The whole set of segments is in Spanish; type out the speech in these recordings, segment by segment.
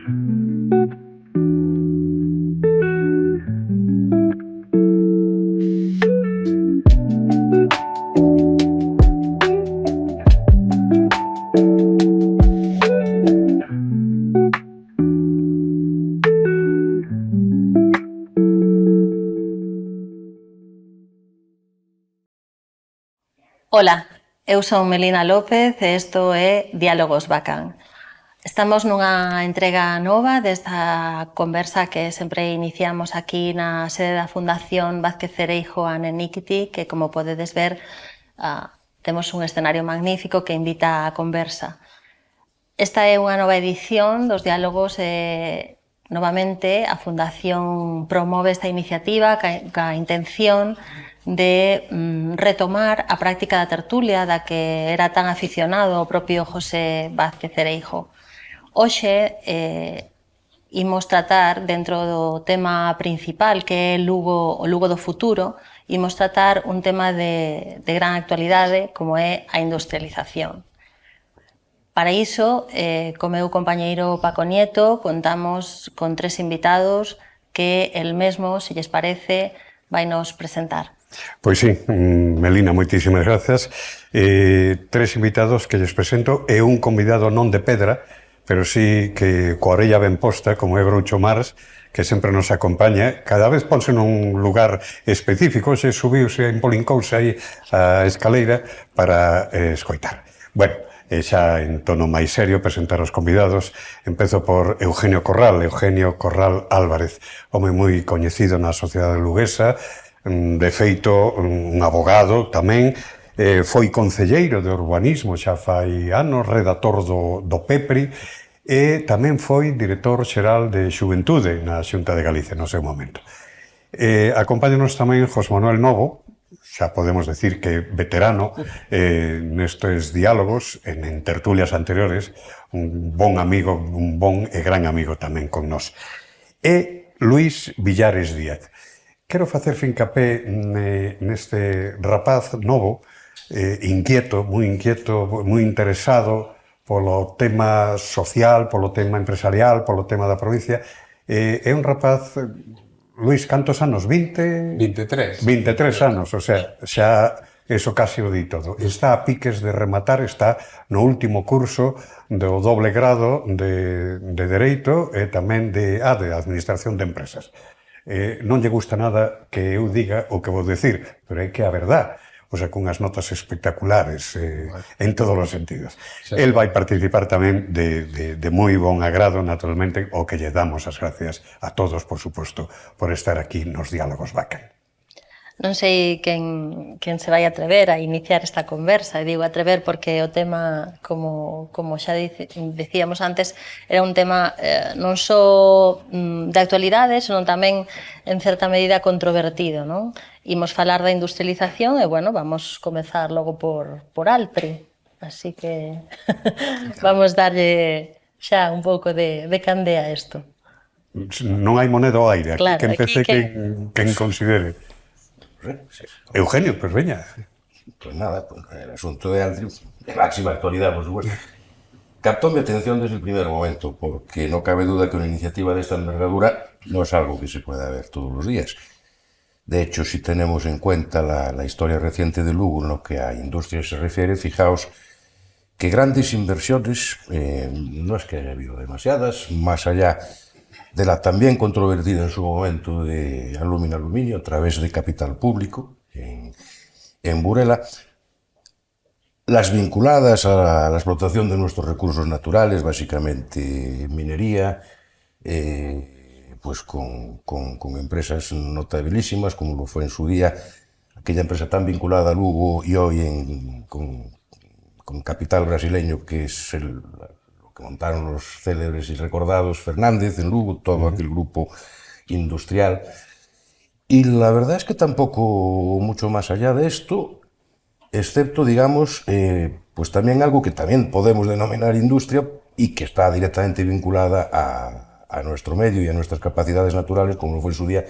Ola, eu son Melina López e isto é Diálogos Bacán. Estamos nunha entrega nova desta conversa que sempre iniciamos aquí na sede da Fundación Vázquez Cereijo and Iniquity, que, como podedes ver, temos un escenario magnífico que invita á conversa. Esta é unha nova edición dos diálogos e, novamente, a Fundación promove esta iniciativa ca intención de retomar a práctica da tertulia da que era tan aficionado o propio José Vázquez Cereijo. Hoxe imos tratar, dentro do tema principal que é o Lugo do futuro, imos tratar un tema de gran actualidade como é a industrialización. Para iso, co meu compañeiro Paco Nieto, contamos con 3 invitados que el mesmo, se lles parece, vai nos presentar. Pois sí, Melina, moitísimas grazas. 3 invitados que lles presento e un convidado non de pedra, pero sí que coa orella ben posta, como é Groucho Marx, que sempre nos acompaña. Cada vez ponse nun lugar específico, se subiuse, empolincouse aí a escaleira para escoitar. Bueno, xa en tono máis serio presentar os convidados. Empezo por Eugenio Corral Álvarez, home moi coñecido na sociedade luguesa, de feito un abogado tamén, foi concelleiro de urbanismo xa fai anos, redactor do PEPRI, e tamén foi director xeral de Xuventude na Xunta de Galicia no seu momento. Acompáñanos tamén José Manuel Novo, xa podemos decir que veterano nestes diálogos, en tertulias anteriores, un bon amigo, un bon e gran amigo tamén con nós. E Luís Villares Díaz. Quero facer fincapé neste rapaz novo, inquieto, moi interesado polo tema social, polo tema empresarial, polo tema da provincia. É un rapaz, Luís, cantos anos? 23 anos, o sea, xa eso casi o di todo. Está a piques de rematar, está no último curso do doble grado de Dereito e tamén de Administración de Empresas. Non lle gusta nada que eu diga o que vou decir, pero é que a verdad, o sea, cunhas notas espectaculares en todos os sentidos. El vai participar tamén de moi bon agrado, naturalmente, o que lle damos as gracias a todos, por suposto, por estar aquí nos Diálogos Bacán. Non sei quen se vai atrever a iniciar esta conversa, e digo atrever porque o tema, como xa dicíamos antes, era un tema non só de actualidade, senón tamén en certa medida controvertido, non? Imos falar da industrialización e, bueno, vamos comezar logo por Alpri, así que vamos darlle xa un pouco de candea a isto. Non hai moneda ao aire, aquí que empece quen considere. Eugenio, pues veña. Pues nada, el asunto de Altri, de máxima actualidad, por supuesto, captó mi atención desde el primer momento, porque no cabe duda que una iniciativa de esta envergadura no es algo que se pueda ver todos los días. De hecho, si tenemos en cuenta la historia reciente de Lugo en lo que a industria se refiere, fijaos que grandes inversiones, no es que haya habido demasiadas, más allá de la también controvertida en su momento de Aluminio a través de capital público en Burela, las vinculadas a la explotación de nuestros recursos naturales, básicamente minería, pues con empresas notabilísimas, como lo fue en su día aquella empresa tan vinculada a Lugo y hoy con capital brasileño, que es lo que montaron los célebres y recordados Fernández en Lugo, todo aquel grupo industrial. Y la verdad es que tampoco mucho más allá de esto, excepto, digamos, pues también algo que también podemos denominar industria y que está directamente vinculada a nuestro medio y a nuestras capacidades naturales, como fue en su día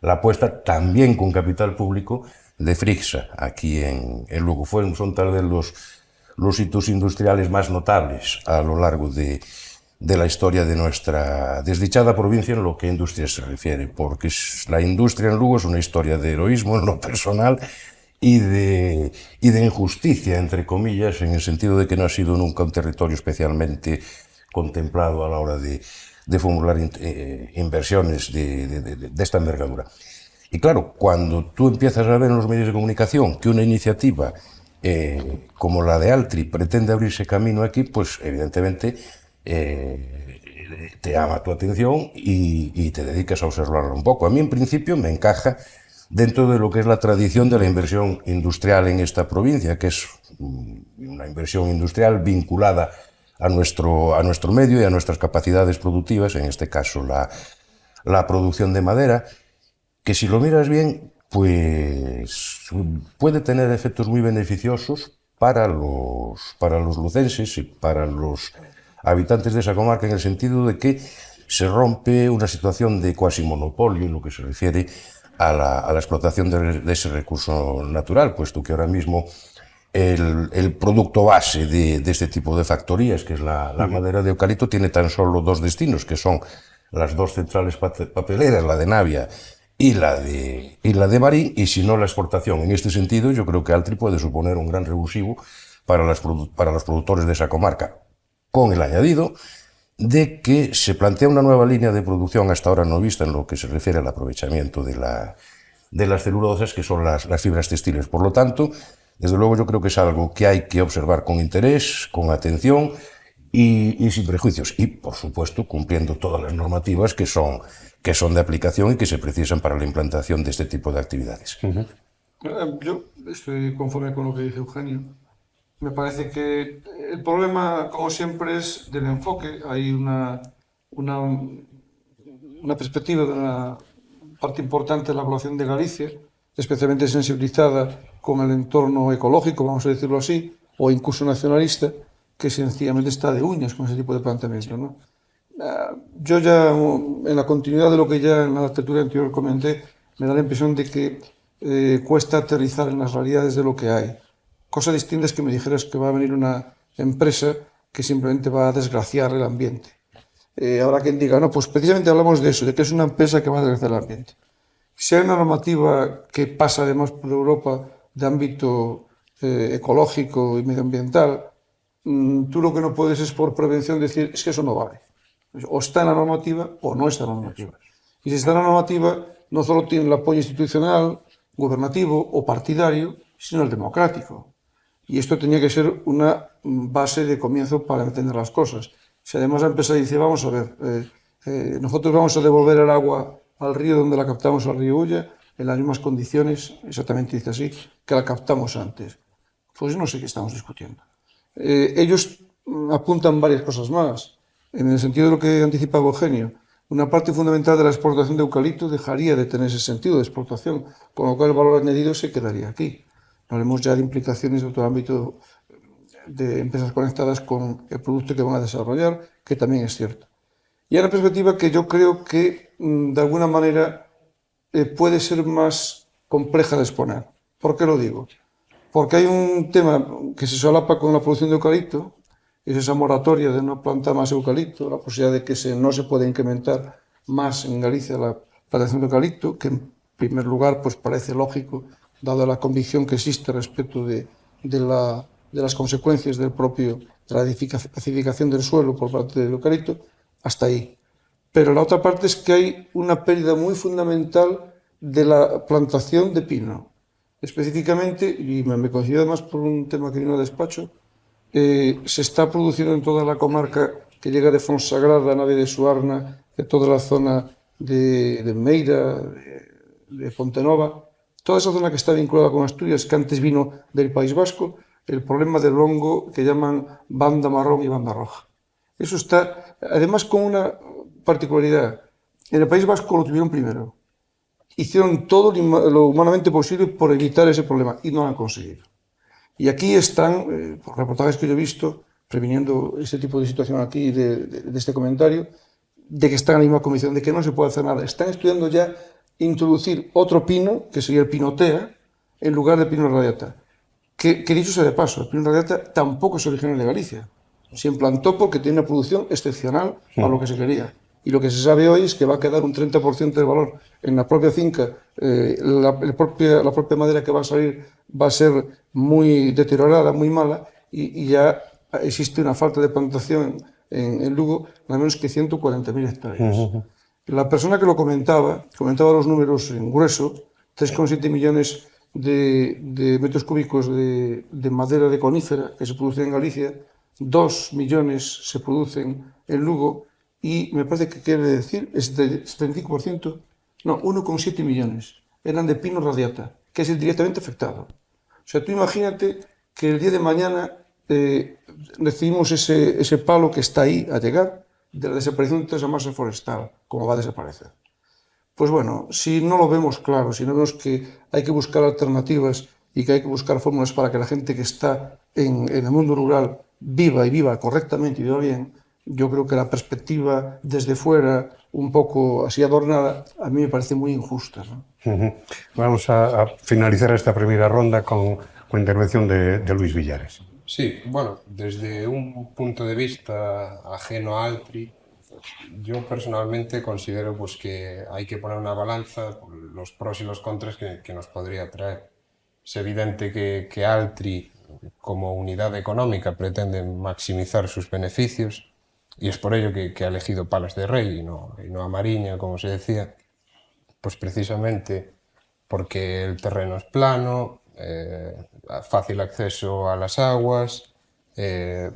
la apuesta también con capital público de Frixa, aquí en Lugo. Son tal vez los hitos industriales más notables a lo largo de de la historia de nuestra desdichada provincia en lo que a industria se refiere, porque la industria en Lugo es una historia de heroísmo en lo personal y de injusticia, entre comillas, en el sentido de que no ha sido nunca un territorio especialmente contemplado a la hora de formular inversiones de esta envergadura. Y claro, cuando tú empiezas a ver en los medios de comunicación que una iniciativa como la de Altri pretende abrirse camino aquí, pues evidentemente te llama tu atención y te dedicas a observarlo un poco. A mí en principio me encaja dentro de lo que es la tradición de la inversión industrial en esta provincia, que es una inversión industrial vinculada a nuestro medio y a nuestras capacidades productivas, en este caso la producción de madera, que si lo miras bien, pues puede tener efectos muy beneficiosos para los lucenses y para los habitantes de esa comarca, en el sentido de que se rompe una situación de cuasi monopolio en lo que se refiere a la explotación de ese recurso natural, puesto que ahora mismo el producto base de este tipo de factorías, que es la madera de eucalipto, tiene tan solo dos destinos, que son las dos centrales papeleras, la de Navia y la de Marín, y si no la exportación. En este sentido, yo creo que Altri puede suponer un gran revulsivo para los productores de esa comarca, con el añadido de que se plantea una nueva línea de producción hasta ahora no vista en lo que se refiere al aprovechamiento de las celulosas, que son las fibras textiles. Por lo tanto, desde luego yo creo que es algo que hay que observar con interés, con atención y sin prejuicios. Y, por supuesto, cumpliendo todas las normativas que son de aplicación y que se precisan para la implantación de este tipo de actividades. Yo estoy conforme con lo que dice Eugenio. Me parece que el problema, como siempre, es del enfoque. Hay una perspectiva de una parte importante de la población de Galicia, especialmente sensibilizada con el entorno ecológico, vamos a decirlo así, o incluso nacionalista, que sencillamente está de uñas con ese tipo de planteamiento, ¿no? Yo ya, en la continuidad de lo que ya en la tertulia anterior comenté, me da la impresión de que cuesta aterrizar en las realidades de lo que hay. Cosa distinta es que me dijeras que va a venir una empresa que simplemente va a desgraciar el ambiente. Habrá quien diga, no, pues precisamente hablamos de eso, de que es una empresa que va a desgraciar el ambiente. Si hay una normativa que pasa además por Europa de ámbito ecológico y medioambiental, tú lo que no puedes es por prevención decir, es que eso no vale. O está en la normativa o no está en la normativa. Y si está en la normativa, no solo tiene el apoyo institucional, gubernativo o partidario, sino el democrático. Y esto tenía que ser una base de comienzo para entender las cosas. Si además la empresa dice, vamos a ver, nosotros vamos a devolver el agua al río donde la captamos, al río Ulla, en las mismas condiciones, exactamente dice así, que la captamos antes. Pues no sé qué estamos discutiendo. Ellos apuntan varias cosas más. En el sentido de lo que anticipaba Eugenio, una parte fundamental de la exportación de eucalipto dejaría de tener ese sentido de exportación, con lo cual el valor añadido se quedaría aquí. Hablemos ya de implicaciones de otro ámbito de empresas conectadas con el producto que van a desarrollar, que también es cierto. Y hay una perspectiva que yo creo que, de alguna manera, puede ser más compleja de exponer. ¿Por qué lo digo? Porque hay un tema que se solapa con la producción de eucalipto, es esa moratoria de no plantar más eucalipto, la posibilidad de que no se pueda incrementar más en Galicia la plantación de eucalipto, que en primer lugar pues parece lógico, dada la convicción que existe respecto de las consecuencias de la acidificación del suelo por parte del eucalipto, hasta ahí. Pero la otra parte es que hay una pérdida muy fundamental de la plantación de pino. Específicamente, y me coincido además por un tema que vino al despacho, se está produciendo en toda la comarca que llega de Fonsagrada, Nave de Suarna, de toda la zona de Meira, de Pontenova, toda esa zona que está vinculada con Asturias, que antes vino del País Vasco, el problema del hongo que llaman banda marrón y banda roja. Eso está, además, con una particularidad. En el País Vasco lo tuvieron primero. Hicieron todo lo humanamente posible por evitar ese problema y no lo han conseguido. Y aquí están, por reportajes que yo he visto, previniendo este tipo de situación aquí, de este comentario, de que están en la misma condición, de que no se puede hacer nada. Están estudiando ya introducir otro pino, que sería el pinotea, en lugar de pino radiata. Que dicho sea de paso, el pino radiata tampoco es originario de Galicia. Se implantó porque tiene una producción excepcional a lo que se quería. Y lo que se sabe hoy es que va a quedar un 30% de valor en la propia finca. La propia madera que va a salir va a ser muy deteriorada, muy mala, y ya existe una falta de plantación en Lugo, nada menos que 140.000 hectáreas. La persona que lo comentaba los números en grueso: 3,7 millones de metros cúbicos de madera de conífera que se produce en Galicia, 2 millones se producen en Lugo, y me parece que quiere decir 75%, no, 1,7 millones eran de pino radiata, que es el directamente afectado. O sea, tú imagínate que el día de mañana recibimos ese palo que está ahí a llegar de la desaparición de toda esa masa forestal, como va a desaparecer. Pues bueno, si no lo vemos claro, si no vemos que hay que buscar alternativas y que hay que buscar fórmulas para que la gente que está en el mundo rural viva, y viva correctamente y viva bien, yo creo que la perspectiva desde fuera, un poco así adornada, a mí me parece muy injusta, ¿no? Vamos a finalizar esta primera ronda con la intervención de Luis Villares. Sí, bueno, desde un punto de vista ajeno a Altri, yo personalmente considero pues, que hay que poner una balanza los pros y los contras que nos podría traer. Es evidente que Altri, como unidad económica, pretende maximizar sus beneficios, y es por ello que ha elegido Palas de Rei y no a Mariña, como se decía, pues precisamente porque el terreno es plano, fácil acceso a las aguas,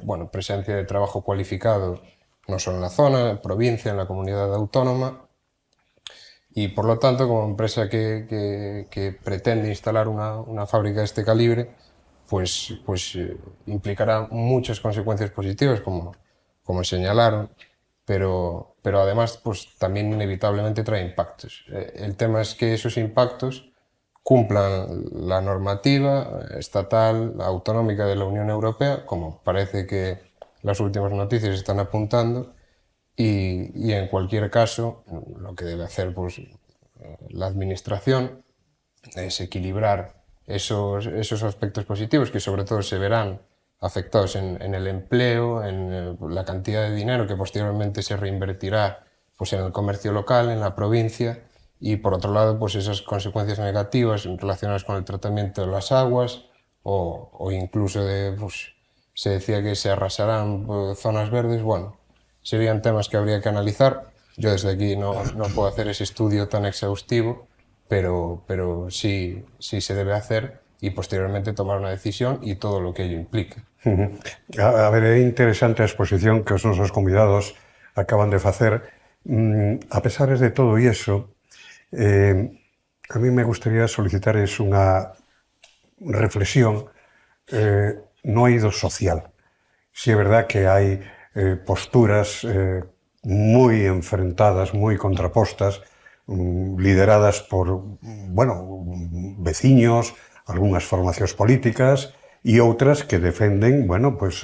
bueno, presencia de trabajo cualificado no solo en la zona, en provincia, en la comunidad autónoma, y por lo tanto, como empresa que pretende instalar una fábrica de este calibre, pues implicará muchas consecuencias positivas, como señalaron, pero además pues, también inevitablemente trae impactos. El tema es que esos impactos cumplan la normativa estatal, autonómica de la Unión Europea, como parece que las últimas noticias están apuntando, y en cualquier caso lo que debe hacer pues, la administración es equilibrar esos aspectos positivos que sobre todo se verán afectados en el empleo, en la cantidad de dinero que posteriormente se reinvertirá pues, en el comercio local, en la provincia, y por otro lado pues, esas consecuencias negativas relacionadas con el tratamiento de las aguas o incluso pues, se decía que se arrasarán zonas verdes. Bueno, serían temas que habría que analizar. Yo desde aquí no puedo hacer ese estudio tan exhaustivo, pero sí se debe hacer y posteriormente tomar una decisión y todo lo que ello implica. A ver, é interesante a exposición que os nosos convidados acaban de facer. A pesar de todo iso, a mí me gustaría solicitarles unha reflexión no eido social. Si é verdad que hai posturas moi enfrentadas, moi contrapostas, lideradas por, bueno, veciños, algunhas formacións políticas e outras que defenden, bueno, pues,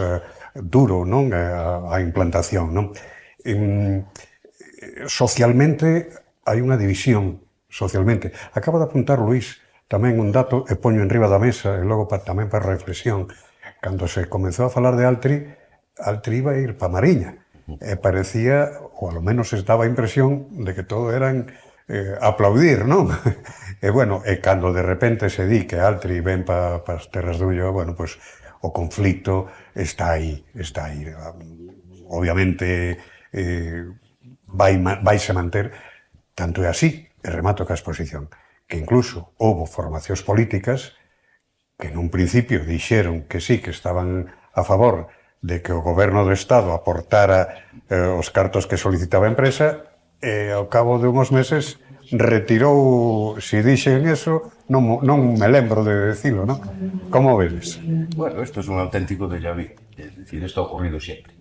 duro, non, a implantación, non? Socialmente hai unha división, socialmente. Acaba de apuntar Luís tamén un dato, e poño en riba da mesa, e logo tamén para reflexión. Cando se comenzou a falar de Altri iba a ir para Mariña. E parecía, ou ao menos se daba a impresión, de que todo eran aplaudir, non? E, bueno, cando de repente se di que Altri ven para as terras de Ulloa, bueno, pues o conflito está aí. Obviamente vaise manter, tanto é así, e remato ca exposición, que incluso houbo formacións políticas que nun principio dixeron que sí, que estaban a favor de que o goberno do Estado aportara os cartos que solicitaba a empresa, e ao cabo de uns meses retirou, se dixen eso, non me lembro de decilo, non? Como vedes? Bueno, esto es un auténtico déjà vu, es decir, esto ha ocurrido siempre.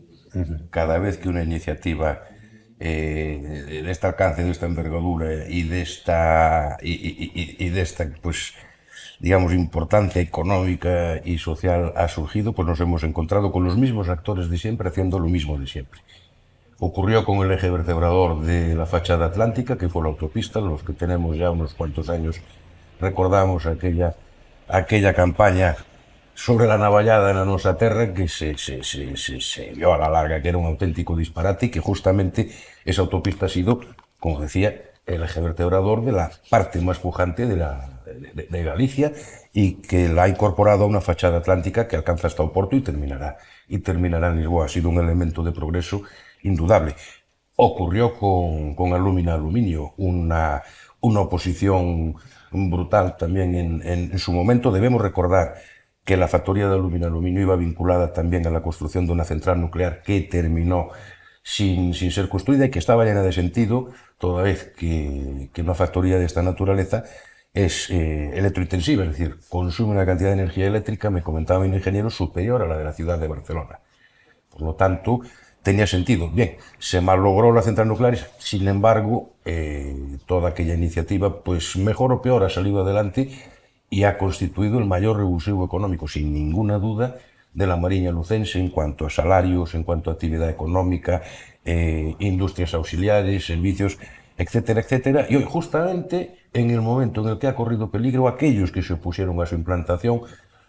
Cada vez que una iniciativa de este alcance, de esta envergadura y de esta, pues, digamos, importancia económica y social ha surgido, pues nos hemos encontrado con los mismos actores de siempre haciendo lo mismo de siempre. Ocurrió con el eje vertebrador de la fachada atlántica, que fue la autopista. Los que tenemos ya unos cuantos años recordamos aquella campaña sobre la navallada na nosa terra que se vio a la larga que era un auténtico disparate y que justamente esa autopista ha sido, como decía, el eje vertebrador de la parte más pujante de Galicia y que la ha incorporado a una fachada atlántica que alcanza hasta Oporto y terminará en Lisboa. Ha sido un elemento de progreso indudable. Ocurrió con Alumina Aluminio, una oposición brutal también en su momento. Debemos recordar que la factoría de Alumina Aluminio iba vinculada también a la construcción de una central nuclear que terminó sin ser construida y que estaba llena de sentido, toda vez que una factoría de esta naturaleza es electrointensiva, es decir, consume una cantidad de energía eléctrica, me comentaba un ingeniero, superior a la de la ciudad de Barcelona. Por lo tanto, tenía sentido. Bien, se malogró la central nuclear, sin embargo, toda aquella iniciativa, pues mejor o peor, ha salido adelante y ha constituido el mayor revulsivo económico, sin ninguna duda, de la Mariña lucense en cuanto a salarios, en cuanto a actividad económica, industrias auxiliares, servicios, etcétera, etcétera. Y hoy, justamente, en el momento en el que ha corrido peligro, aquellos que se opusieron a su implantación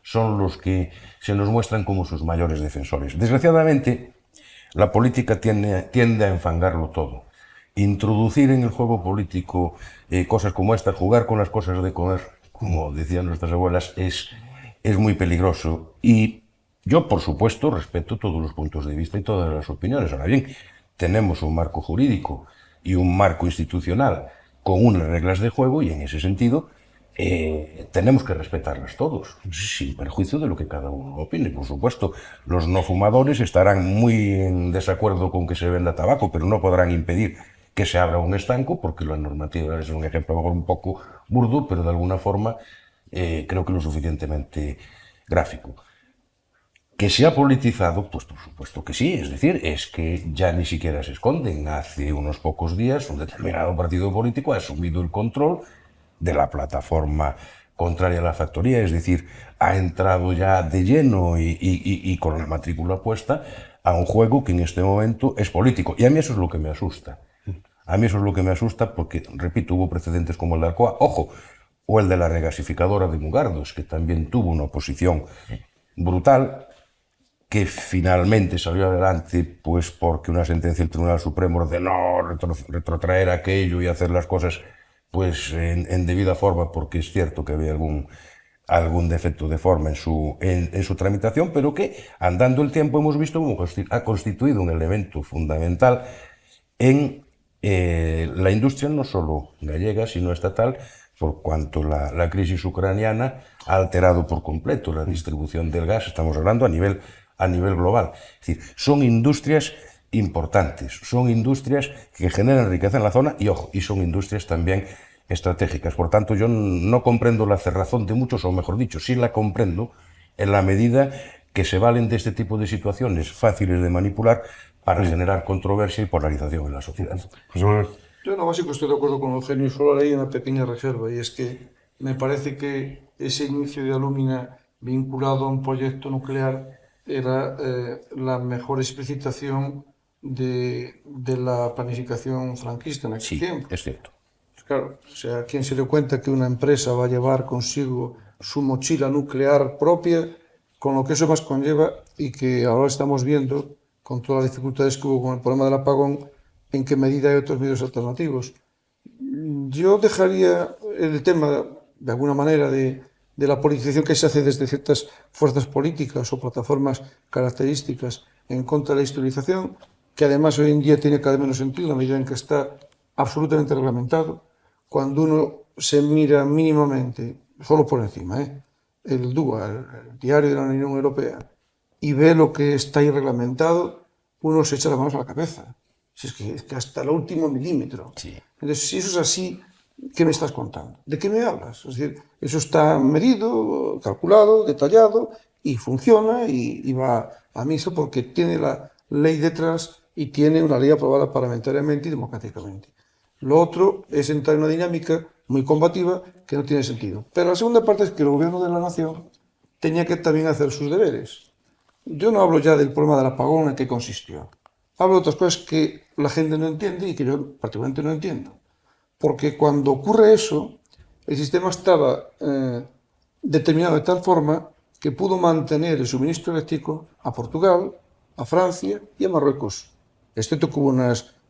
son los que se nos muestran como sus mayores defensores. Desgraciadamente, la política tiende a enfangarlo todo. Introducir en el juego político cosas como esta, jugar con las cosas de comer, como decían nuestras abuelas, es muy peligroso. Y yo, por supuesto, respeto todos los puntos de vista y todas las opiniones. Ahora bien, tenemos un marco jurídico y un marco institucional con unas reglas de juego y en ese sentido tenemos que respetarlas todos, sin perjuicio de lo que cada uno opine. Por supuesto, los no fumadores estarán muy en desacuerdo con que se venda tabaco, pero no podrán impedir que se abra un estanco, porque la normativa es un ejemplo a lo mejor un poco burdo, pero de alguna forma creo que lo suficientemente gráfico. ¿Que se ha politizado? Pues por supuesto que sí, es decir, es que ya ni siquiera se esconden. Hace unos pocos días un determinado partido político ha asumido el control de la plataforma contraria a la factoría, es decir, ha entrado ya de lleno y con la matrícula puesta a un juego que en este momento es político. Y a mí eso es lo que me asusta. A mí eso es lo que me asusta porque, repito, hubo precedentes como el de Alcoa, ojo, o el de la regasificadora de Mugardos, que también tuvo una oposición brutal, que finalmente salió adelante pues porque una sentencia del Tribunal Supremo ordenó retrotraer aquello y hacer las cosas pues en debida forma, porque es cierto que había algún defecto de forma en su tramitación, pero que andando el tiempo hemos visto cómo ha constituido un elemento fundamental en la industria no solo gallega, sino estatal, por cuanto la crisis ucraniana ha alterado por completo la distribución del gas, estamos hablando a nivel global. Es decir, son industrias importantes, son industrias que generan riqueza en la zona y, ojo, y son industrias también estratégicas. Por tanto, yo no comprendo la cerrazón de muchos, o mejor dicho, sí la comprendo en la medida que se valen de este tipo de situaciones fáciles de manipular para generar controversia y polarización en la sociedad. Yo en lo básico estoy de acuerdo con Eugenio, solo hay una pequeña reserva, y es que me parece que ese inicio de Alumina vinculado a un proyecto nuclear era la mejor explicitación de la planificación franquista en aquel tiempo. Es cierto. Claro, o sea, ¿quién se dio cuenta que una empresa va a llevar consigo su mochila nuclear propia, con lo que eso más conlleva, y que ahora estamos viendo, con todas las dificultades que hubo con el problema del apagón, en qué medida hay otros medios alternativos? Yo dejaría el tema, de alguna manera, de la politización que se hace desde ciertas fuerzas políticas o plataformas características en contra de la industrialización, que además hoy en día tiene cada vez menos sentido, a medida en que está absolutamente reglamentado. Cuando uno se mira mínimamente, solo por encima, el DUA, el Diario de la Unión Europea, y ve lo que está ahí reglamentado, uno se echa las manos a la cabeza. Si es que hasta el último milímetro. Sí. Entonces, si eso es así, ¿qué me estás contando? ¿De qué me hablas? Es decir, eso está medido, calculado, detallado, y funciona y va a misa porque tiene la ley detrás y tiene una ley aprobada parlamentariamente y democráticamente. Lo otro es entrar en una dinámica muy combativa que no tiene sentido. Pero la segunda parte es que el gobierno de la nación tenía que también hacer sus deberes. Yo no hablo ya del problema del apagón en qué consistió. Hablo de otras cosas que la gente no entiende y que yo particularmente no entiendo. Porque cuando ocurre eso, el sistema estaba determinado de tal forma que pudo mantener el suministro eléctrico a Portugal, a Francia y a Marruecos. Excepto que hubo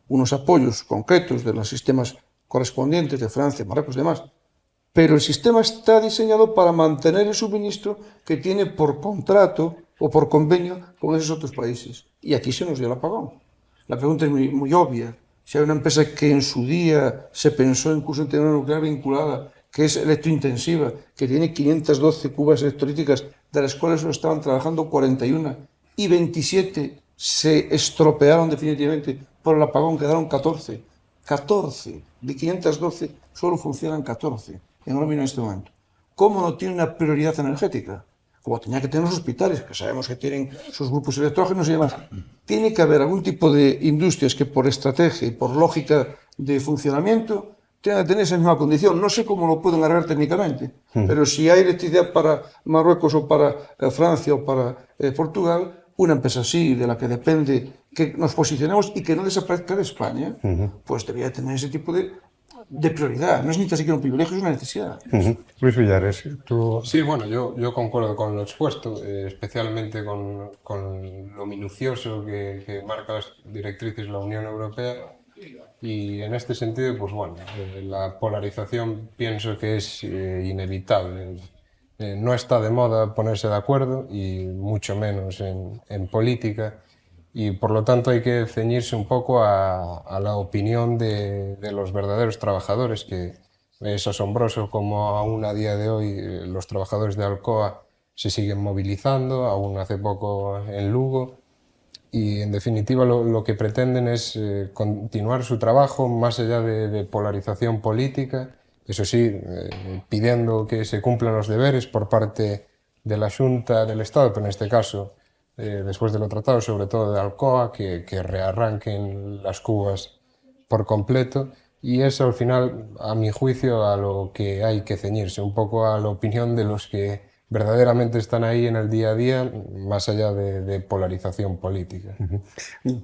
unos apoyos concretos de los sistemas correspondientes de Francia, Marruecos y demás. Pero el sistema está diseñado para mantener el suministro que tiene por contrato o por convenio con esos otros países. Y aquí se nos dio el apagón. La pregunta es muy obvia. Si hay una empresa que en su día se pensó incluso en tener una nuclear vinculada, que es electrointensiva, que tiene 512 cubas electrolíticas, de las cuales solo estaban trabajando 41 y 27 se estropearon definitivamente por el apagón, quedaron 14. 14 de 512 solo funcionan 14 en nómina en este momento. ¿Cómo no tiene una prioridad energética? Como tenía que tener los hospitales, que sabemos que tienen sus grupos electrógenos y demás. Tiene que haber algún tipo de industrias que por estrategia y por lógica de funcionamiento tengan que tener esa misma condición. No sé cómo lo pueden arreglar técnicamente, pero si hay electricidad para Marruecos o para Francia o para Portugal, una empresa así, de la que depende que nos posicionemos y que no desaparezca de España, pues debería tener ese tipo de prioridad. No es ni tan siquiera un privilegio, es una necesidad. Luis Villares, tú... Sí, bueno, yo concuerdo con lo expuesto, especialmente con lo minucioso que marca las directrices de la Unión Europea. Y en este sentido, pues bueno, la polarización pienso que es inevitable. No está de moda ponerse de acuerdo, y mucho menos en política, y por lo tanto hay que ceñirse un poco a la opinión de los verdaderos trabajadores, que es asombroso como aún a día de hoy los trabajadores de Alcoa se siguen movilizando, aún hace poco en Lugo, y en definitiva lo que pretenden es continuar su trabajo más allá de polarización política, eso sí, pidiendo que se cumplan los deberes por parte de la Xunta del Estado, pero en este caso, después de lo tratado, sobre todo de Alcoa, que rearranquen las cubas por completo, y eso al final, a mi juicio, a lo que hay que ceñirse, un poco a la opinión de los que verdaderamente están aí en el día a día, máis allá de polarización política.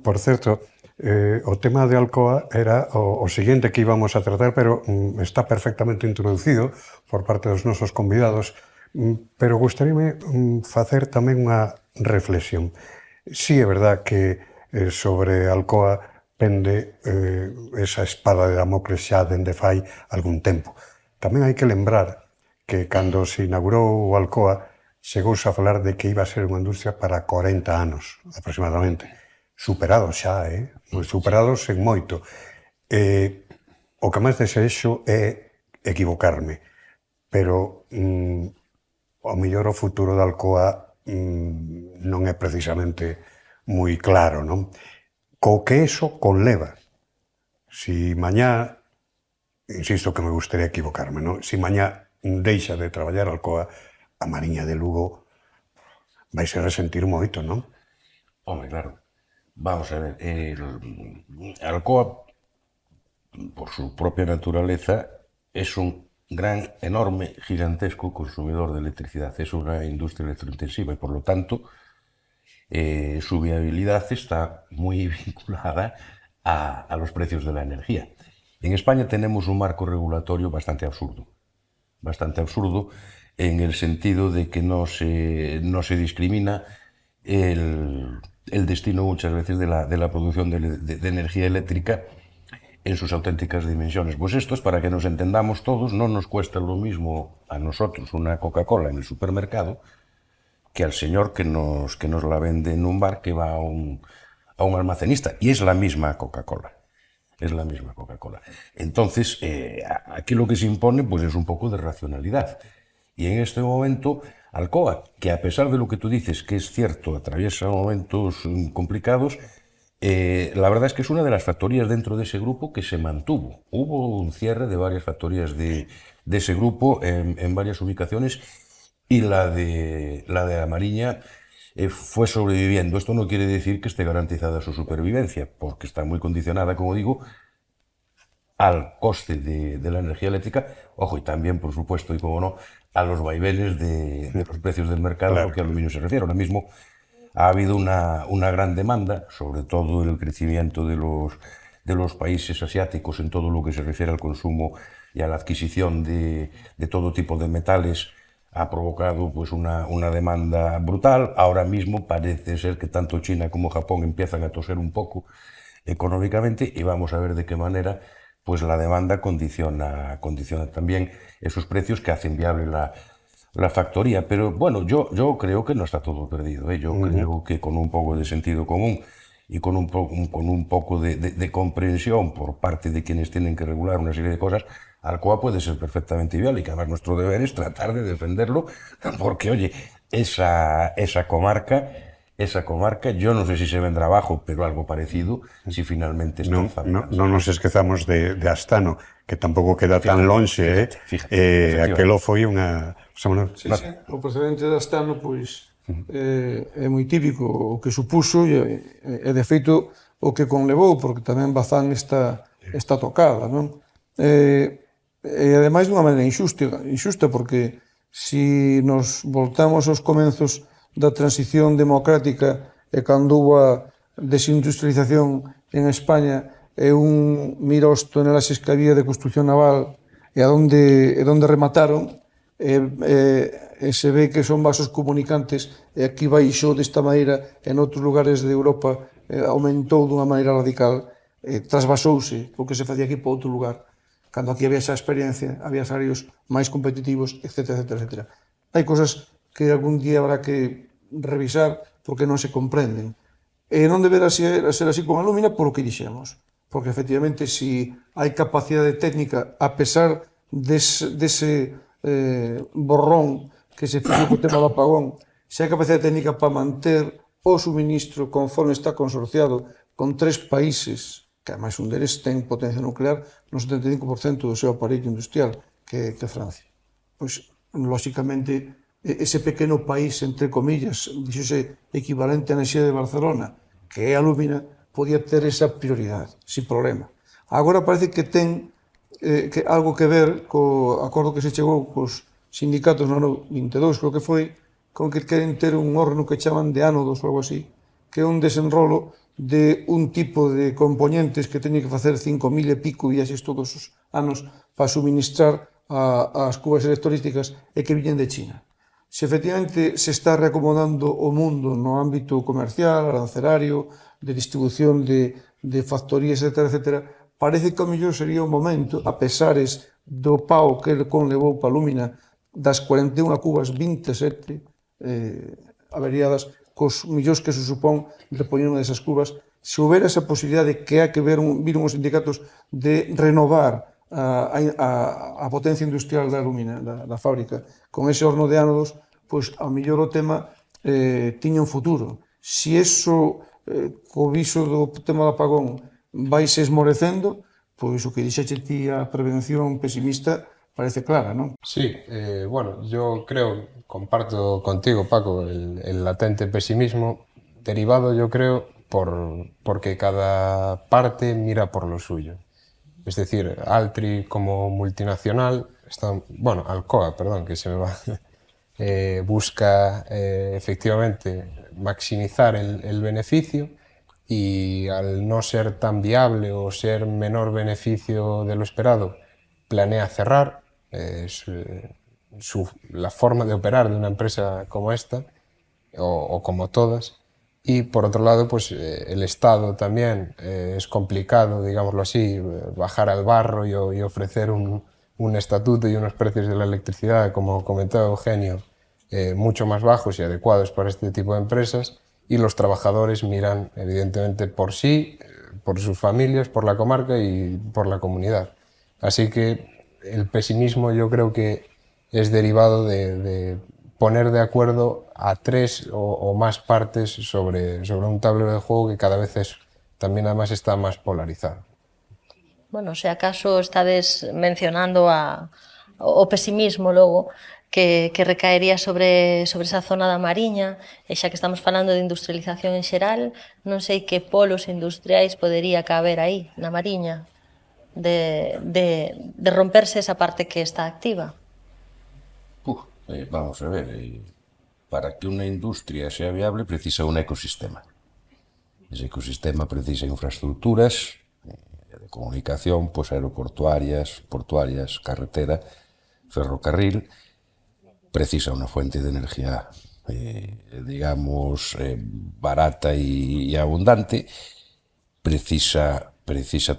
Por certo, o tema de Alcoa era o seguinte que íbamos a tratar, pero está perfectamente introducido por parte dos nosos convidados, pero gustaríame facer tamén unha reflexión. Sí, é verdad que sobre Alcoa pende esa espada de Damocles xa dende fai algún tempo. Tamén hai que lembrar que cando se inaugurou o Alcoa chegouse a falar de que iba a ser unha industria para 40 anos, aproximadamente. Superados xa, superados en moito. O que máis desexo é equivocarme, pero ao mellor o futuro de Alcoa non é precisamente moi claro, non? Co que eso conleva. Si mañá, insisto que me gustaría equivocarme, non? Si mañá deixa de traballar Alcoa, a Mariña de Lugo vai se resentir moito, non? Home, claro. Vamos a ver, Alcoa, por su propia naturaleza, es un gran, enorme, gigantesco consumidor de electricidad. Es una industria electrointensiva y, por lo tanto, su viabilidad está muy vinculada a los precios de la energía. En España tenemos un marco regulatorio bastante absurdo en el sentido de que no se discrimina el destino muchas veces de la producción de energía eléctrica en sus auténticas dimensiones. Pues esto es para que nos entendamos todos, no nos cuesta lo mismo a nosotros una Coca-Cola en el supermercado que al señor que nos la vende en un bar, que va a un almacenista, y es la misma Coca-Cola. Es la misma Coca-Cola. Entonces, aquí lo que se impone pues, es un poco de racionalidad. Y en este momento, Alcoa, que a pesar de lo que tú dices, que es cierto, atraviesa momentos complicados, la verdad es que es una de las factorías dentro de ese grupo que se mantuvo. Hubo un cierre de varias factorías de ese grupo en varias ubicaciones, y la de la Mariña fue sobreviviendo. Esto no quiere decir que esté garantizada su supervivencia, porque está muy condicionada, como digo, al coste de la energía eléctrica, ojo, y también, por supuesto, y como no, a los vaivenes de los precios del mercado, claro, porque al aluminio se refiere. Ahora mismo ha habido una gran demanda, sobre todo el crecimiento de los países asiáticos en todo lo que se refiere al consumo y a la adquisición de todo tipo de metales ha provocado pues una demanda brutal. Ahora mismo parece ser que tanto China como Japón empiezan a toser un poco económicamente y vamos a ver de qué manera pues la demanda condiciona también esos precios que hacen viable la factoría. Pero bueno, yo creo que no está todo perdido, ¿eh? Yo creo que con un poco de sentido común y con un poco de comprensión por parte de quienes tienen que regular una serie de cosas, Alcoa puede ser perfectamente viable y que además nuestro deber es tratar de defenderlo porque, oye, esa comarca, yo no sé si se vendrá abajo, pero algo parecido, si finalmente está Non, en familia. non nos esquezamos de Astano, que tampouco queda tan lonxe, fíjate, aquelo foi unha... Sí, sí. O precedente de Astano, pois, é moi típico o que supuso e de feito o que conlevou, porque tamén Bazán está tocada, non? E ademais dunha maneira injusta porque si nos voltamos aos comenzos da transición democrática e cando houve a desindustrialización en España e un mira os tonelaxes que había de construcción naval e onde remataron e se ve que son vasos comunicantes e aquí baixou desta maneira en outros lugares de Europa aumentou dunha maneira radical trasvasouse o que se facía aquí para outro lugar cando aquí había esa experiencia había salarios máis competitivos, etc. Hai cosas que algún día habrá que revisar porque non se comprenden e non deberá ser así con a Alumina por o que dixemos porque efectivamente si hai capacidade técnica a pesar dese borrón que se fixo co tema do apagón, se hai capacidade técnica para manter o suministro conforme está consorciado con 3 países, que ademais un deles ten potencia nuclear no 75% do seu aparello industrial, que é Francia. Pois, lóxicamente, ese pequeno país, entre comillas, dixose equivalente a enerxía de Barcelona, que é a Alumina, podía ter esa prioridade, sin problema. Agora parece que ten algo que ver co acordo que se chegou cos sindicatos no ano 22, creo que foi, con que queren ter un órgano que chaman de ánodos ou algo así, que é un desenrolo de un tipo de componentes que teñen que facer 5.000 e pico viaxes todos os anos para suministrar as cubas electrolíticas e que viñen de China. Se efectivamente se está reacomodando o mundo no ámbito comercial, arancelario, de distribución de factorías, etc., parece que ao mellor sería o momento, a pesares do pao que el conlevou para a Alumina, das 41 cubas, 27 averiadas, cos millóns que se supón repoñeron esas cubas, se houbera esa posibilidade que hai que vir uns sindicatos de renovar a potencia industrial da Alumina, da fábrica, con ese horno de ánodos, pois ao mellor o tema tiña un futuro. Si eso, co viso do tema do apagón, vai se esmorecendo, pois o que dixeche ti a prevención pesimista parece clara, non? Sí, bueno, yo creo, comparto contigo, Paco, el latente pesimismo derivado, yo creo, porque cada parte mira por lo suyo. Es decir, Altri como multinacional, Alcoa, perdón, que se me va, busca efectivamente maximizar el beneficio y al no ser tan viable o ser menor beneficio de lo esperado, planea cerrar. Es la forma de operar de una empresa como esta o como todas. Y por otro lado, pues el Estado también es complicado, digámoslo así, bajar al barro y ofrecer un estatuto y unos precios de la electricidad, como comentaba Eugenio, mucho más bajos y adecuados para este tipo de empresas, y los trabajadores miran evidentemente por sí, por sus familias, por la comarca y por la comunidad. Así que el pesimismo yo creo que es derivado de poner de acuerdo a 3 o más partes sobre un tablero de juego que cada vez también además está más polarizado. Bueno, se acaso estades mencionando o pesimismo logo que recaería sobre esa zona da Mariña, e xa que estamos falando de industrialización en xeral, non sei que polos industriais podería caber aí, na Mariña, de romperse esa parte que está activa. Vamos a ver, para que una industria sea viable precisa un ecosistema. Ese ecosistema precisa infraestructuras de comunicación, pues aeroportuarias, portuarias, carretera, ferrocarril, precisa una fuente de energía, digamos, barata y abundante, precisa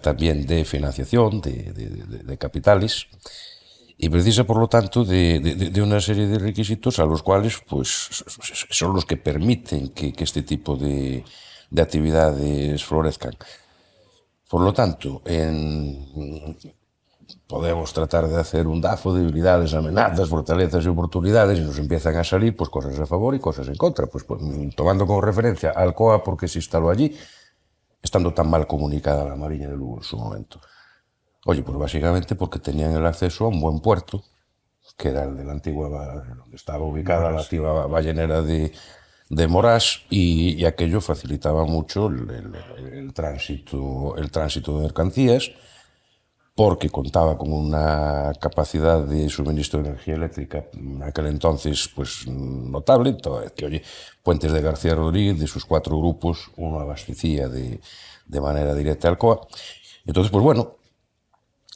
también de financiación, de capitales, y precisa, por lo tanto, de una serie de requisitos a los cuales pues, son los que permiten que este tipo de actividades florezcan. Por lo tanto, podemos tratar de hacer un DAFO, debilidades, amenazas, fortalezas y oportunidades, y nos empiezan a salir pues, cosas a favor y cosas en contra. Pues, tomando como referencia a Alcoa, porque se instaló allí, estando tan mal comunicada la Mariña de Lugo en su momento. Oye, pues básicamente porque tenían el acceso a un buen puerto, que era el de la antigua, donde estaba ubicada la antigua ballenera de Morás, y aquello facilitaba mucho el tránsito de mercancías, porque contaba con una capacidad de suministro de energía eléctrica en aquel entonces pues notable, que oye, Puentes de García Rodríguez, de sus 4 grupos, uno abastecía de manera directa a Alcoa. Entonces, pues bueno,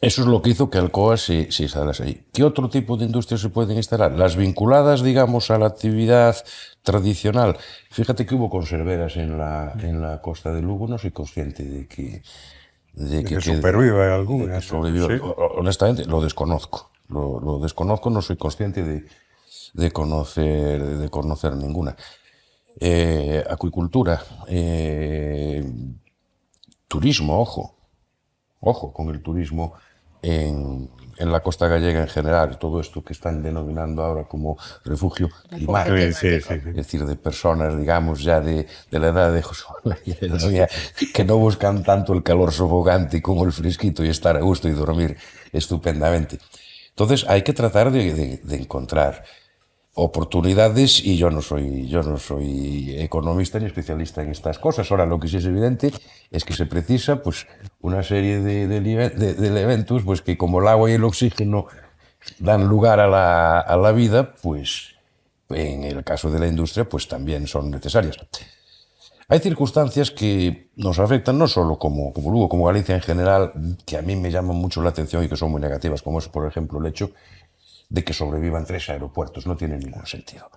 eso es lo que hizo que Alcoa se instalase ahí. ¿Qué otro tipo de industrias se pueden instalar? Las vinculadas, digamos, a la actividad tradicional. Fíjate que hubo conserveras en la costa de Lugo, no soy consciente de que superviva alguna. Sobreviva. Sí. Honestamente, lo desconozco. Lo desconozco, no soy consciente de conocer ninguna. Acuicultura, turismo, ojo con el turismo en la costa gallega en general, todo esto que están denominando ahora como refugio climático, es decir, de personas, digamos, ya de la edad de José María, que no buscan tanto el calor sofocante como el fresquito y estar a gusto y dormir estupendamente. Entonces hay que tratar de encontrar oportunidades, y yo no soy economista ni especialista en estas cosas. Ahora, lo que sí es evidente es que se precisa pues una serie de elementos pues que, como el agua y el oxígeno dan lugar a la vida, pues en el caso de la industria pues también son necesarias. Hay circunstancias que nos afectan no solo como Lugo, como Galicia en general, que a mí me llaman mucho la atención y que son muy negativas, como es, por ejemplo, el hecho de que sobrevivan 3 aeropuertos. No tiene ningún sentido.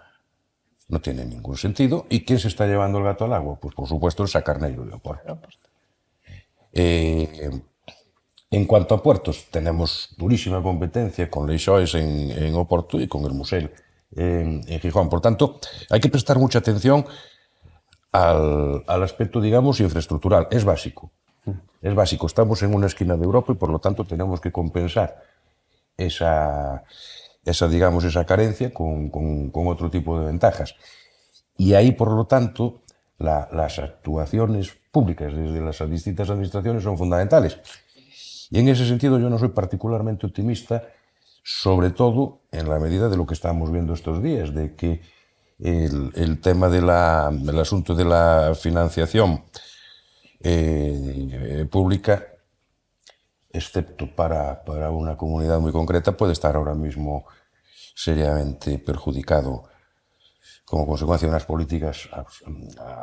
No tiene ningún sentido. ¿Y quién se está llevando el gato al agua? Pues, por supuesto, el Sacarneiro de Oporto. En cuanto a puertos, tenemos durísima competencia con Leixois en Oporto y con el Musel en Gijón. Por tanto, hay que prestar mucha atención al aspecto, digamos, infraestructural. Es básico. Es básico. Estamos en una esquina de Europa y, por lo tanto, tenemos que compensar esa carencia con otro tipo de ventajas. Y ahí, por lo tanto, las actuaciones públicas desde las distintas administraciones son fundamentales. Y en ese sentido yo no soy particularmente optimista, sobre todo en la medida de lo que estamos viendo estos días, de que el tema del asunto de la financiación pública, excepto para una comunidad muy concreta, puede estar ahora mismo seriamente perjudicado como consecuencia de unas políticas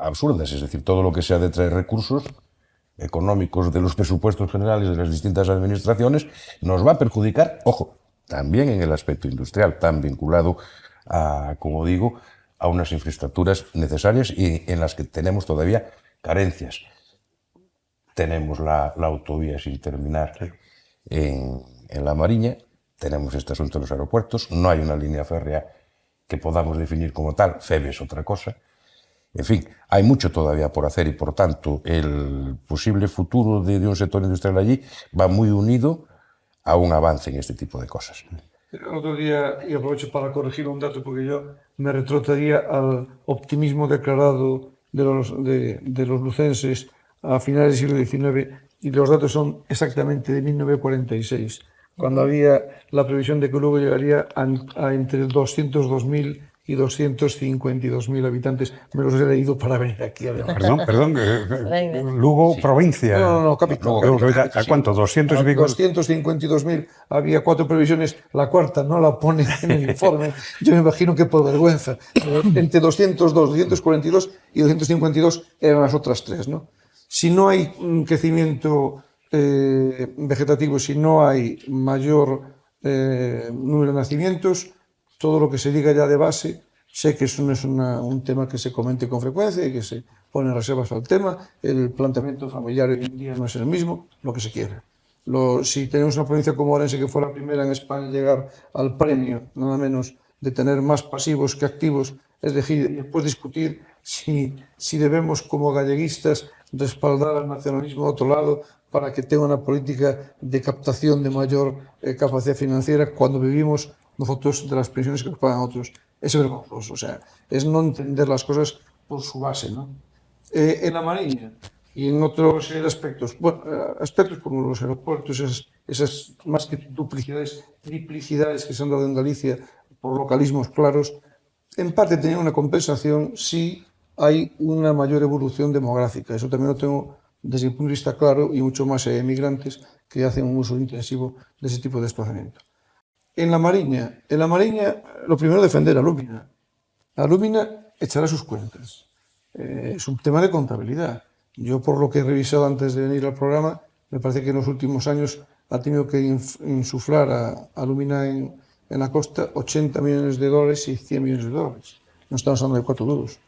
absurdas. Es decir, todo lo que sea de traer recursos económicos de los presupuestos generales de las distintas administraciones nos va a perjudicar, ojo, también en el aspecto industrial, tan vinculado a, como digo, a unas infraestructuras necesarias y en las que tenemos todavía carencias. Tenemos la autovía sin terminar en la Mariña, tenemos este asunto de los aeropuertos, no hay una línea férrea que podamos definir como tal, FEB es otra cosa. En fin, hay mucho todavía por hacer y, por tanto, el posible futuro de un sector industrial allí va muy unido a un avance en este tipo de cosas. El otro día, y aprovecho para corregir un dato, porque yo me retrotraía al optimismo declarado de los lucenses a finales del siglo XIX, y los datos son exactamente de 1946, cuando había la previsión de que luego llegaría a entre 202.000 y 252.000 habitantes. Me los he leído para venir aquí a ver. Perdón, Lugo, sí. Provincia. No, capital. ¿A cuánto? ¿200 y pico? 252.000. Había 4 previsiones, la cuarta no la pone en el informe. Yo me imagino que por vergüenza. Entre 202, 242 y 252 eran las otras 3, ¿no? Si no hay un crecimiento vegetativo, si no hay mayor número de nacimientos, todo lo que se diga ya de base, sé que eso no es un tema que se comente con frecuencia y que se ponen reservas al tema, el planteamiento familiar hoy en día no es el mismo, lo que se quiera. Si tenemos una provincia como Orense, que fue la primera en España en llegar al premio, nada menos, de tener más pasivos que activos, es decir, y después discutir si debemos como galleguistas respaldar al nacionalismo de otro lado para que tenga una política de captación de mayor capacidad financiera cuando vivimos nosotros de las pensiones que nos pagan otros. Es vergonzoso, o sea, es no entender las cosas por su base, ¿no? En la Mariña y en otros aspectos, bueno, aspectos como los aeropuertos, esas más que duplicidades, triplicidades que se han dado en Galicia por localismos claros, en parte tenían una compensación si hay una mayor evolución demográfica. Eso también lo tengo desde mi punto de vista claro, y mucho más emigrantes que hacen un uso intensivo de ese tipo de desplazamiento. En la Mariña, lo primero defender a Lúmina. La Lúmina echará sus cuentas. Es un tema de contabilidad. Yo, por lo que he revisado antes de venir al programa, me parece que en los últimos años ha tenido que insuflar a Lúmina en la costa 80 millones de dólares y 100 millones de dólares. No estamos hablando de 4 duros.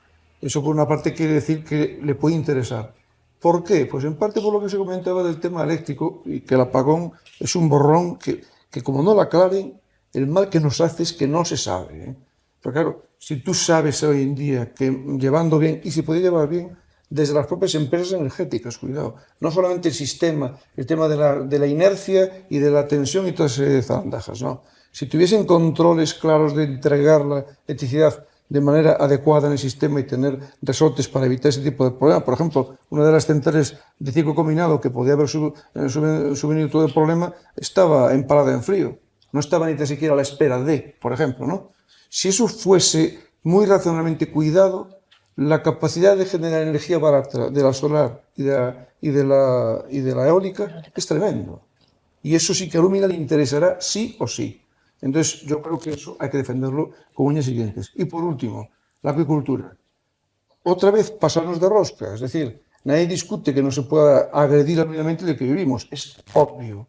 Eso, por una parte, quiere decir que le puede interesar. ¿Por qué? Pues en parte por lo que se comentaba del tema eléctrico, y que el apagón es un borrón que como no lo aclaren, el mal que nos hace es que no se sabe, ¿eh? Pero claro, si tú sabes hoy en día que llevando bien, y se puede llevar bien, desde las propias empresas energéticas, cuidado, no solamente el sistema, el tema de la inercia y de la tensión y todas esas zarandajas, no. Si tuviesen controles claros de entregar la electricidad de manera adecuada en el sistema y tener resortes para evitar ese tipo de problemas. Por ejemplo, una de las centrales de ciclo combinado que podía haber subvenido todo el problema estaba en parada en frío. No estaba ni tan siquiera a la espera de, por ejemplo, ¿no? Si eso fuese muy racionalmente cuidado, la capacidad de generar energía barata de la solar y de la eólica es tremendo. Y eso sí que a Lúmina le interesará sí o sí. Entonces, yo creo que eso hay que defenderlo con uñas y dientes. Y por último, la acuicultura. Otra vez pasarnos de rosca, es decir, nadie discute que no se pueda agredir al medio ambiente del que vivimos, es obvio.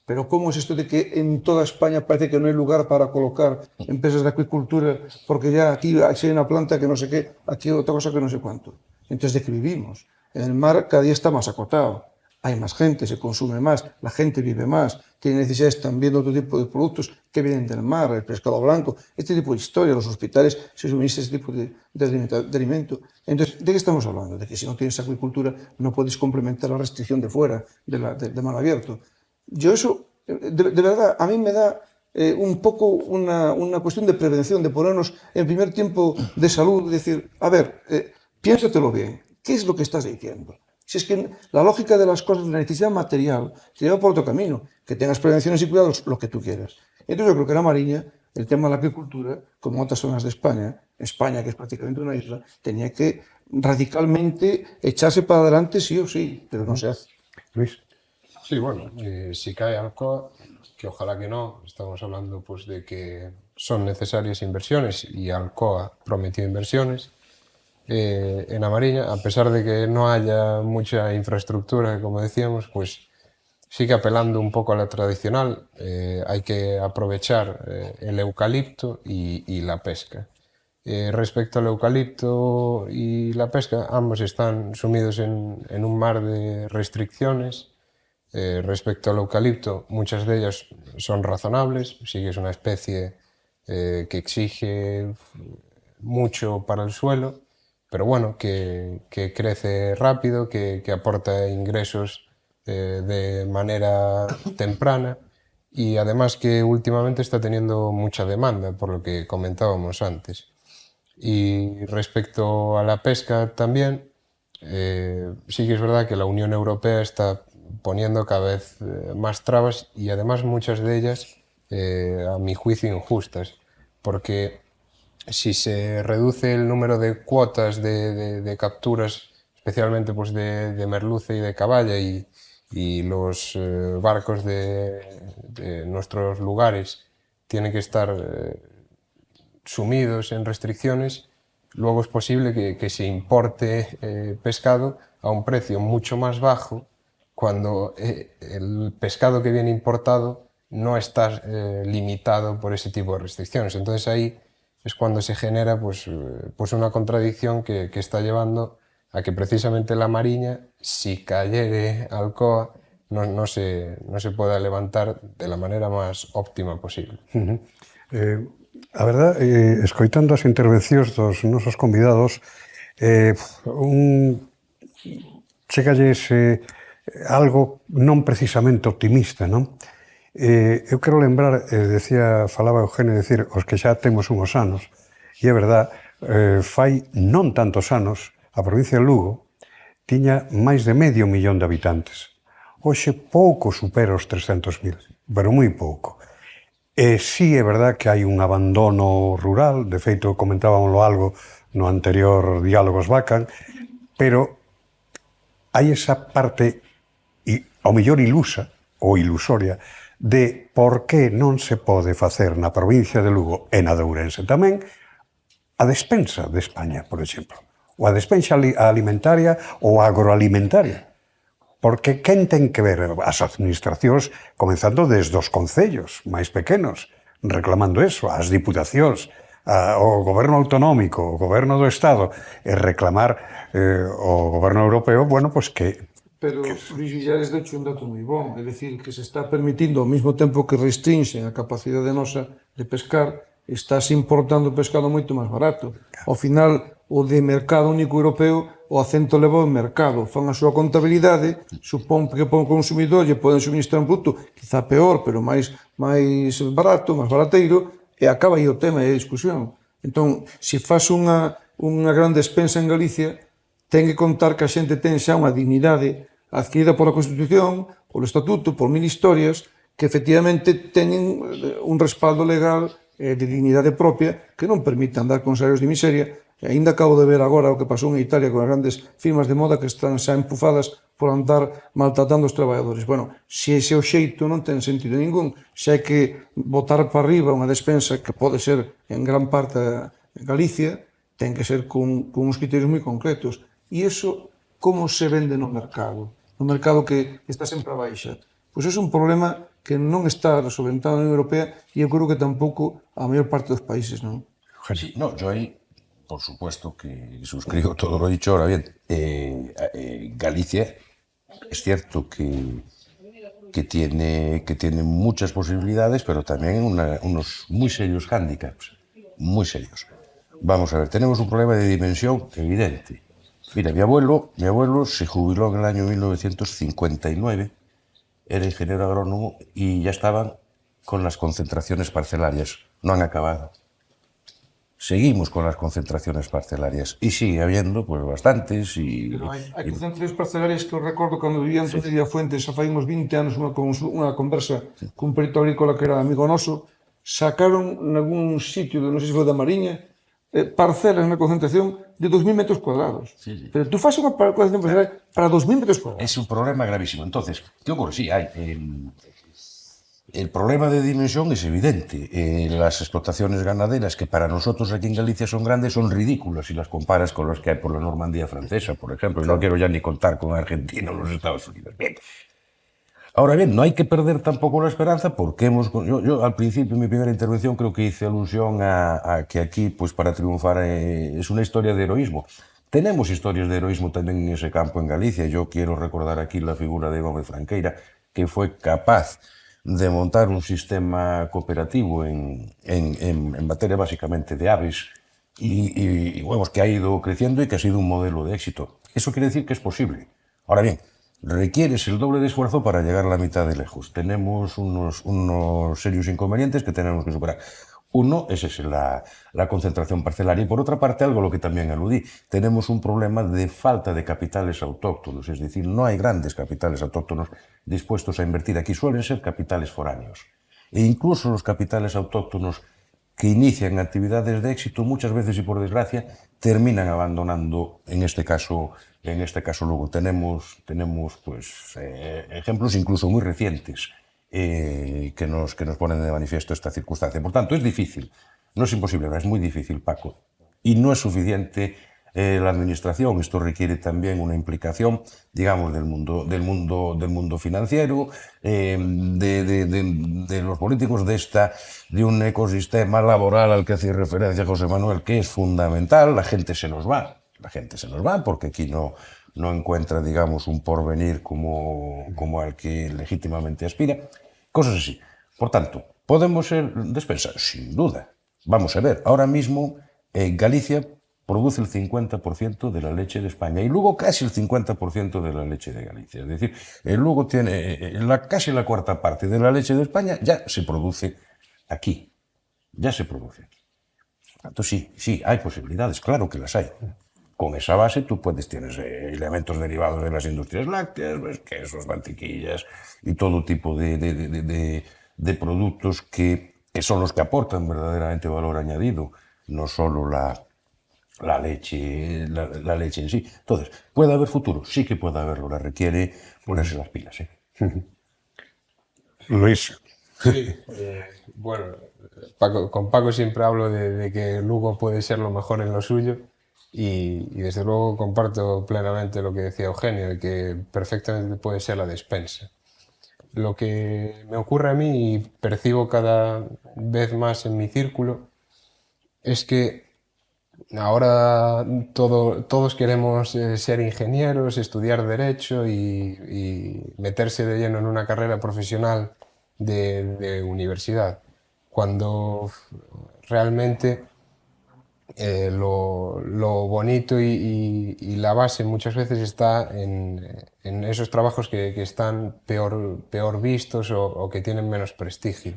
Pero ¿cómo es esto de que en toda España parece que no hay lugar para colocar empresas de acuicultura porque ya aquí hay una planta que no sé qué, aquí hay otra cosa que no sé cuánto? Entonces, ¿de qué vivimos? En el mar cada día está más acotado. Hay más gente, se consume más, la gente vive más, tiene necesidades también de otro tipo de productos que vienen del mar, el pescado blanco, este tipo de historia, los hospitales se suministran este tipo de alimento. Entonces, ¿de qué estamos hablando? De que si no tienes acuicultura no puedes complementar la restricción de fuera, de mar abierto. Yo eso, de verdad, a mí me da un poco una cuestión de prevención, de ponernos en primer tiempo de salud, decir, a ver, piénsatelo bien, ¿qué es lo que estás diciendo? Si es que la lógica de las cosas, la necesidad material, te lleva por otro camino. Que tengas prevenciones y cuidados, lo que tú quieras. Entonces yo creo que en la Mariña, el tema de la agricultura, como en otras zonas de España, que es prácticamente una isla, tenía que radicalmente echarse para adelante sí o sí, pero no se hace. Luis. Sí, bueno, si cae Alcoa, que ojalá que no, estamos hablando pues de que son necesarias inversiones y Alcoa prometió inversiones. En la Mariña, a pesar de que no haya mucha infraestructura, como decíamos, pues sigue apelando un poco a la tradicional. Hay que aprovechar el eucalipto y la pesca. Respecto al eucalipto y la pesca, ambos están sumidos en un mar de restricciones. Respecto al eucalipto, muchas de ellas son razonables, sí que es una especie que exige mucho para el suelo, pero bueno, que crece rápido, que aporta ingresos de manera temprana y además que últimamente está teniendo mucha demanda, por lo que comentábamos antes. Y respecto a la pesca también, sí que es verdad que la Unión Europea está poniendo cada vez más trabas y además muchas de ellas, a mi juicio, injustas, porque si se reduce el número de cuotas de capturas, especialmente pues de merluza y de caballa, y los barcos de nuestros lugares tienen que estar sumidos en restricciones, luego es posible que se importe pescado a un precio mucho más bajo cuando el pescado que viene importado no estás limitado por ese tipo de restricciones. Entonces ahí es cuando se genera pues una contradicción que está llevando a que precisamente la Mariña, si cayere Alcoa, no se pueda levantar de la manera máis óptima posible. A verdade, escoitando as intervencións dos nosos convidados, chegalles algo non precisamente optimista, non? Eu quero lembrar, falaba Eugenio, os que xa temos unhos anos, e é verdad, fai non tantos anos, a provincia de Lugo tiña máis de 500.000 de habitantes. Hoxe pouco supera os 300.000, pero moi pouco. Sí é verdad que hai un abandono rural, de feito comentábamoslo algo no anterior Diálogos Bacan, pero hai esa parte, ao mellor ilusa, ou ilusoria, de por que non se pode facer na provincia de Lugo e na de Ourense tamén a despensa de España, por exemplo, ou a despensa alimentaria ou agroalimentaria. Porque quen ten que ver? As administracións, comenzando desde os concellos máis pequenos, reclamando eso, as diputacións, o goberno autonómico, o goberno do Estado, e reclamar o goberno europeo, bueno, pues que... Pero Luis Villares de hecho un dato moi bon, é dicir, que se está permitindo ao mesmo tempo que restrinxen a capacidade nosa de pescar, estás importando pescado moito máis barato. Ao final, o de mercado único europeo, o acento leva ao mercado, fan a súa contabilidade, supón que para o consumidor lle poden suministrar un produto quizá peor, pero máis barato, máis barateiro, e acaba aí o tema e a discusión. Entón, se faz unha gran despensa en Galicia, ten que contar que a xente ten xa unha dignidade adquirida pola Constitución, polo Estatuto, por mil historias, que efectivamente teñen un respaldo legal de dignidade propia que non permite andar con salarios de miseria. E ainda acabo de ver agora o que pasou en Italia con as grandes firmas de moda que están xa empufadas por andar maltratando os traballadores. Bueno, se ese é o xeito non ten sentido ningún. Se hai que botar para arriba unha despensa que pode ser en gran parte en Galicia, ten que ser con uns criterios moi concretos. E iso como se vende no mercado? No mercado que está sempre a baixa. Pois é un problema que non está resolventado na Unión Europea e eu creo que tampouco a maior parte dos países, non? Sí, no, yo ahí, por supuesto que suscribo todo lo dicho. Ahora bien, Galicia es cierto que tiene muchas posibilidades, pero también unos muy serios hándicaps, muy serios. Vamos a ver, tenemos un problema de dimensión evidente. Mira, mi abuelo se jubiló en el año 1959, era ingeniero agrónomo y ya estaban con las concentraciones parcelarias. No han acabado. Seguimos con las concentraciones parcelarias y sigue habiendo pues bastantes y... Pero hai concentraciones parcelarias que eu recordo cando vivía en Torrilla Fuentes, xa fai uns 20 anos, unha conversa cun perito agrícola que era amigo noso, sacaron nalgún sitio, non sei se foi da Mariña, parcelas na concentración de 2.000 metros cuadrados. Sí. Pero tú fas unha concentración parcelar para 2.000 metros cuadrados. Es un problema gravísimo. Entonces, ¿qué ocurre? Sí, hay... El problema de dimensión es evidente. Las explotaciones ganaderas, que para nosotros aquí en Galicia son grandes, son ridículas si las comparas con las que hay por la Normandía francesa, por ejemplo. Y no quiero ya ni contar con Argentina o los Estados Unidos. Bien. Ahora bien, no hay que perder tampoco la esperanza porque yo al principio, en mi primera intervención, creo que hice alusión a que aquí, pues para triunfar, es una historia de heroísmo. Tenemos historias de heroísmo también en ese campo en Galicia. Yo quiero recordar aquí la figura de Gómez Franqueira, que fue capaz de montar un sistema cooperativo en materia básicamente de aves y huevos, que ha ido creciendo y que ha sido un modelo de éxito. Eso quiere decir que es posible. Ahora bien, requieres el doble de esfuerzo para llegar a la mitad de lejos. Tenemos unos serios inconvenientes que tenemos que superar. Uno es ese, la concentración parcelaria, y por otra parte, algo a lo que también aludí, tenemos un problema de falta de capitales autóctonos, es decir, no hay grandes capitales autóctonos dispuestos a invertir aquí, suelen ser capitales foráneos. E incluso los capitales autóctonos que inician actividades de éxito, muchas veces y por desgracia, terminan abandonando, en este caso luego tenemos pues, ejemplos incluso muy recientes que nos ponen de manifiesto esta circunstancia. Por tanto, es difícil, no es imposible, es muy difícil, Paco, y no es suficiente la administración. Esto requiere también una implicación, digamos, del mundo financiero, de los políticos, de un ecosistema laboral al que hace referencia José Manuel, que es fundamental. La gente se nos va porque aquí no encuentra, digamos, un porvenir como al que legítimamente aspira. Cosas así. Por tanto, ¿podemos ser despensa? Sin duda. Vamos a ver, ahora mismo Galicia produce el 50% de la leche de España y Lugo casi el 50% de la leche de Galicia. Es decir, Lugo tiene casi la cuarta parte de la leche de España, ya se produce aquí. Ya se produce aquí. Por tanto, sí, hay posibilidades, claro que las hay. Con esa base tú tienes elementos derivados de las industrias lácteas, pues, quesos, mantequillas y todo tipo de productos que son los que aportan verdaderamente valor añadido, no solo la leche en sí. Entonces, ¿puede haber futuro? Sí que puede haberlo, requiere ponerse las pilas. Luis. Sí, bueno, con Paco siempre hablo de que Lugo puede ser lo mejor en lo suyo y desde luego comparto plenamente lo que decía Eugenio, de que perfectamente puede ser la despensa. Lo que me ocurre a mí y percibo cada vez más en mi círculo es que ahora todos queremos ser ingenieros, estudiar derecho y meterse de lleno en una carrera profesional de universidad, cuando realmente lo bonito y la base muchas veces está en esos trabajos que están peor vistos o que tienen menos prestigio.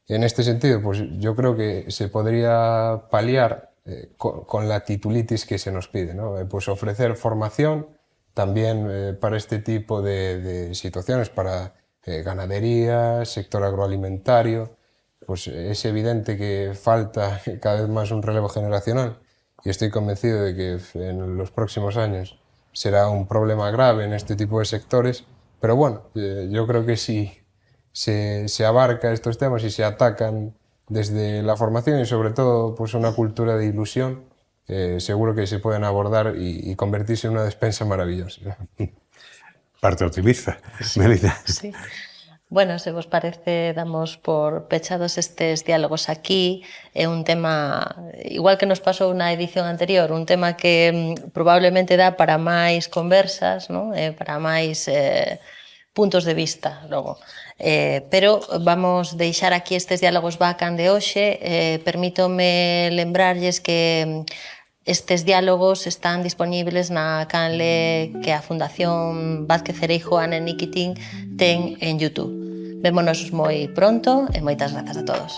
En este sentido, pues yo creo que se podría paliar con la titulitis que se nos pide, ¿no? Pues ofrecer formación también para este tipo de situaciones, para ganadería, sector agroalimentario. Pues es evidente que falta cada vez más un relevo generacional y estoy convencido de que en los próximos años será un problema grave en este tipo de sectores, pero bueno, yo creo que si se abarca estos temas y se atacan desde la formación y sobre todo pues una cultura de ilusión, seguro que se pueden abordar y convertirse en una despensa maravillosa. Parte optimista, Melina. Sí. Bueno, se vos parece, damos por pechados estes diálogos aquí. É un tema, igual que nos pasou na edición anterior, un tema que probablemente dá para máis conversas, non? Para máis puntos de vista, logo. Pero vamos deixar aquí estes diálogos bacán de hoxe. Permítome lembrarlles que estes diálogos están disponibles na canle que a Fundación Vázquez Cereijo Ana Nikitin ten en YouTube. Vémonos moi pronto e moitas grazas a todos.